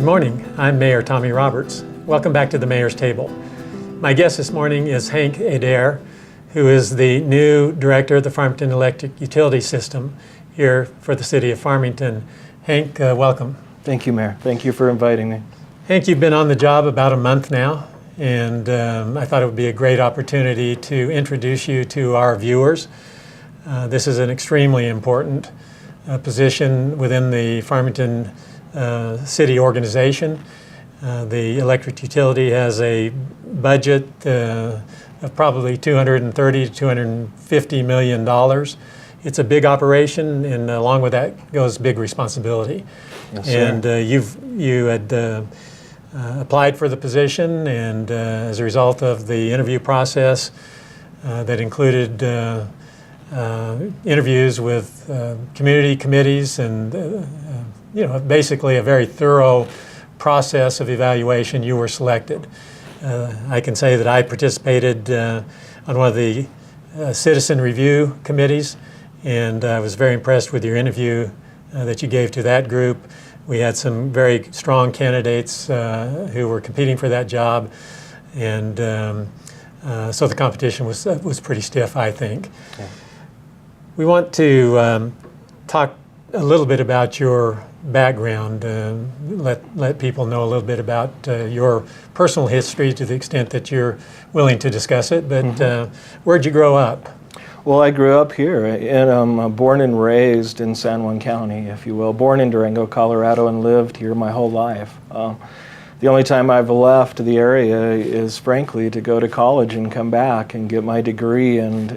morning. I'm Mayor Tommy Roberts. Welcome back to the Mayor's Table. My guest this morning is Hank Adair, who is the new director of the Farmington Electric Utility System here for the city of Farmington. Hank, welcome. Thank you, Mayor. Thank you for inviting me. Hank, you've been on the job about a month now, and I thought it would be a great opportunity to introduce you to our viewers. This is an extremely important position within the Farmington city organization. The electric utility has a budget of probably $230 to $250 million. It's a big operation, and along with that goes big responsibility. Yes, sir. And you had applied for the position, and as a result of the interview process that included interviews with community committees and basically a very thorough process of evaluation, you were selected. I can say that I participated on one of the citizen review committees, and I was very impressed with your interview that you gave to that group. We had some very strong candidates who were competing for that job, and so the competition was pretty stiff, I think. Okay. We want to talk a little bit about your background, let people know a little bit about your personal history to the extent that you're willing to discuss it, but where'd you grow up? Well, I grew up here, and I'm born and raised in San Juan County, if you will. Born in Durango, Colorado, and lived here my whole life. The only time I've left the area is, frankly, to go to college and come back and get my degree and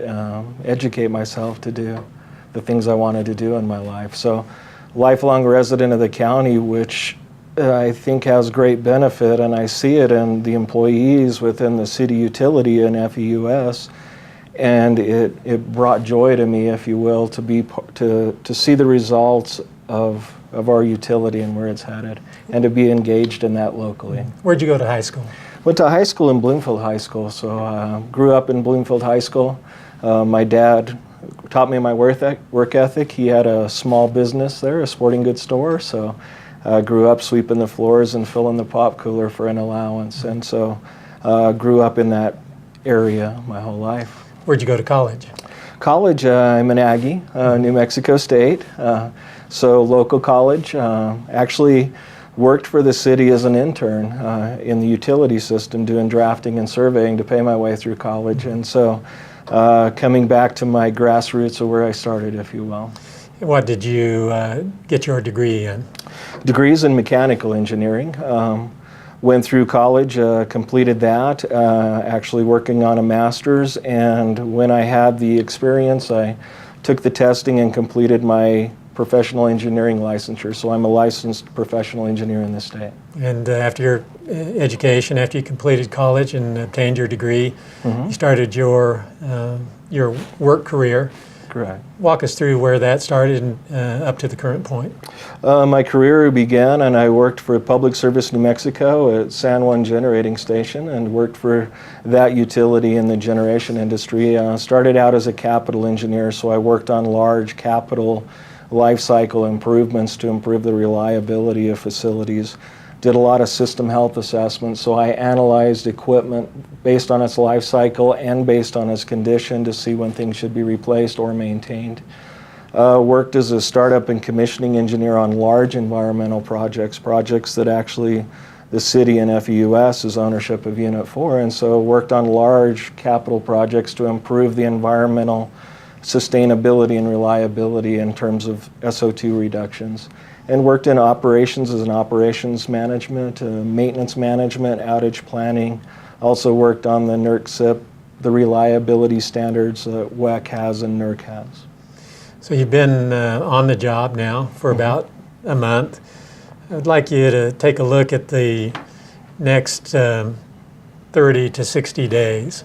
educate myself to do the things I wanted to do in my life. So, lifelong resident of the county, which I think has great benefit, and I see it in the employees within the city utility and FEUS. And it brought joy to me, if you will, to see the results of our utility and where it's headed, and to be engaged in that locally. Where'd you go to high school? Went to high school in Bloomfield High School, so grew up in Bloomfield High School. My dad taught me my work ethic. He had a small business there, a sporting goods store, so I grew up sweeping the floors and filling the pop cooler for an allowance, and so grew up in that area my whole life. Where'd you go to college? College, I'm an Aggie, New Mexico State, so local college. Actually worked for the city as an intern in the utility system doing drafting and surveying to pay my way through college, and so coming back to my grassroots of where I started, if you will. What did you get your degree in? Degrees in mechanical engineering. Went through college, completed that, actually working on a master's, and when I had the experience, I took the testing and completed my professional engineering licensure, so I'm a licensed professional engineer in the state. And after your education, after you completed college and obtained your degree, you started your work career. Correct. Walk us through where that started and up to the current point. My career began, and I worked for Public Service New Mexico at San Juan Generating Station, and worked for that utility in the generation industry. Started out as a capital engineer, so I worked on large capital life cycle improvements to improve the reliability of facilities. Did a lot of system health assessments, so I analyzed equipment based on its life cycle and based on its condition to see when things should be replaced or maintained. Worked as a startup and commissioning engineer on large environmental projects that actually the city and FEUS is ownership of Unit 4, and so worked on large capital projects to improve the environmental sustainability and reliability in terms of SO2 reductions. And worked in operations as an operations management, maintenance management, outage planning. Also worked on the NERC-CIP, the reliability standards that WEC has and NERC has. So you've been on the job now for about a month. I'd like you to take a look at the next 30 to 60 days.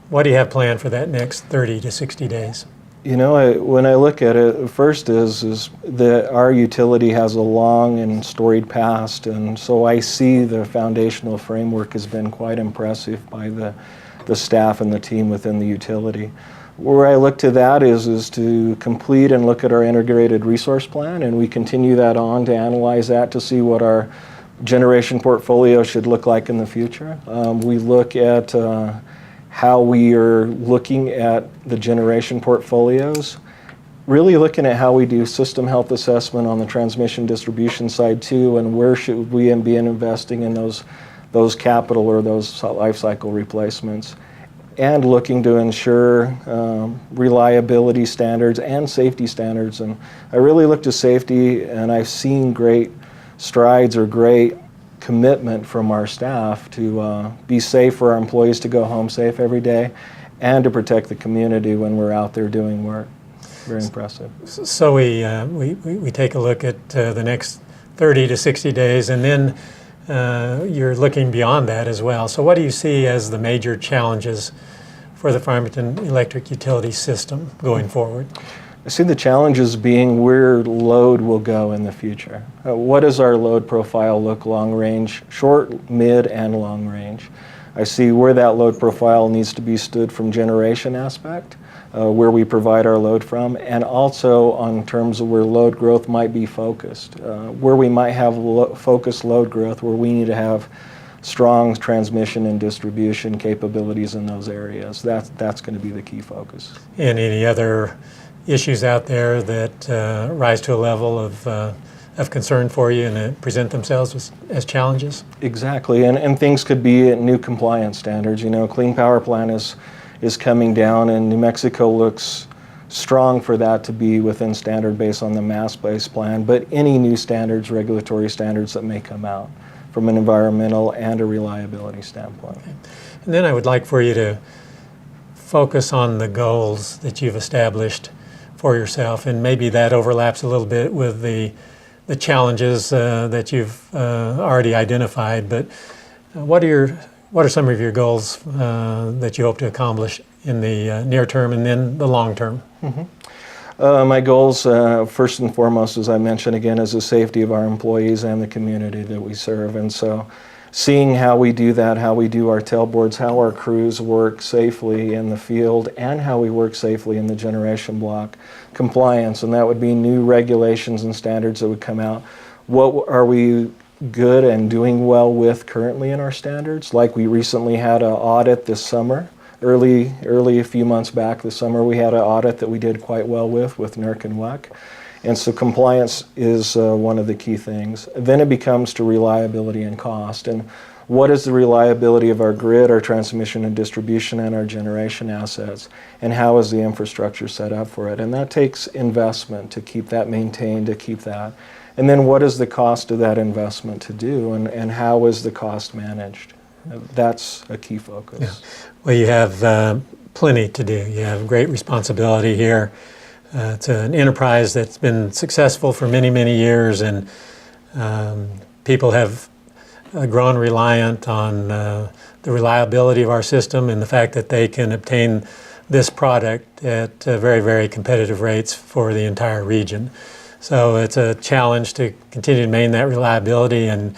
What do you have planned for that next 30 to 60 days? You know, when I look at it, first is that our utility has a long and storied past, and so I see the foundational framework has been quite impressive by the staff and the team within the utility. where I look to that is to complete and look at our integrated resource plan, and we continue that on to analyze that to see what our generation portfolio should look like in the future. We look at how we are looking at the generation portfolios, really looking at how we do system health assessment on the transmission distribution side too, and where should we be investing in those capital or those life cycle replacements, and looking to ensure reliability standards and safety standards. And I really look to safety, and I've seen great strides or great commitment from our staff to be safe for our employees to go home safe every day, and to protect the community when we're out there doing work. Very impressive. So we take a look at the next 30 to 60 days, and then you're looking beyond that as well. So what do you see as the major challenges for the Farmington electric utility system going forward? I see the challenges being where load will go in the future. What does our load profile look long range, short, mid, and long range? I see where that load profile needs to be stood from generation aspect, where we provide our load from, and also on terms of where load growth might be focused, where we might have focused load growth, where we need to have strong transmission and distribution capabilities in those areas. That's going to be the key focus. And any other issues out there that rise to a level of concern for you and present themselves as challenges? Exactly, and things could be new compliance standards. You know, Clean Power Plan is coming down, and New Mexico looks strong for that to be within standard based on the mass-based plan, but any new standards, regulatory standards that may come out from an environmental and a reliability standpoint. Okay. And then I would like for you to focus on the goals that you've established for yourself, and maybe that overlaps a little bit with the challenges that you've already identified, but what are some of your goals that you hope to accomplish in the near term and then the long term? Mm-hmm. My goals, first and foremost, as I mentioned again, is the safety of our employees and the community that we serve. And so seeing how we do that, how we do our tailboards, how our crews work safely in the field, and how we work safely in the generation block, compliance, and that would be new regulations and standards that would come out. What are we good and doing well with currently in our standards? Like we recently had an audit this summer. Early a few months back this summer, we had an audit that we did quite well with NERC and WEC. And so compliance is one of the key things. Then it becomes to reliability and cost. And what is the reliability of our grid, our transmission and distribution, and our generation assets? And how is the infrastructure set up for it? And that takes investment to keep that maintained, to keep that. And then what is the cost of that investment to do? And how is the cost managed? That's a key focus. Yeah. Well, you have plenty to do. You have great responsibility here. It's an enterprise that's been successful for many, many years, and people have grown reliant on the reliability of our system and the fact that they can obtain this product at very, very competitive rates for the entire region. So it's a challenge to continue to maintain that reliability and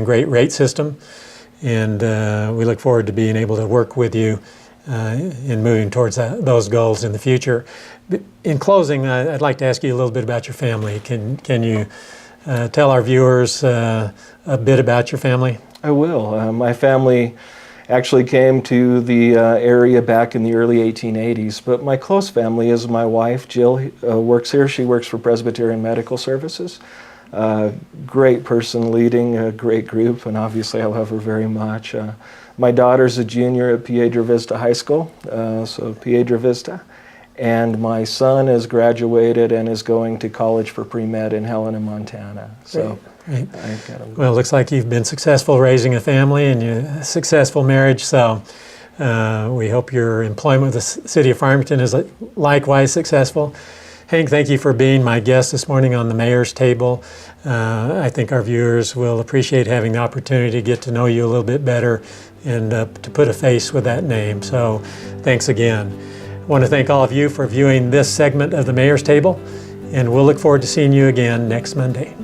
great rate system. And we look forward to being able to work with you in moving towards those goals in the future. In closing, I'd like to ask you a little bit about your family. Can you tell our viewers a bit about your family? I will. My family actually came to the area back in the early 1880s, but my close family is my wife, Jill, works here. She works for Presbyterian Medical Services. Great person leading a great group, and obviously I love her very much. My daughter's a junior at Piedra Vista High School, so Piedra Vista. And my son has graduated and is going to college for pre-med in Helena, Montana. So Great. Well, it looks like you've been successful raising a family and a successful marriage. So we hope your employment with the City of Farmington is likewise successful. Hank, thank you for being my guest this morning on the Mayor's Table. I think our viewers will appreciate having the opportunity to get to know you a little bit better and to put a face with that name. So thanks again. I want to thank all of you for viewing this segment of the Mayor's Table, and we'll look forward to seeing you again next Monday.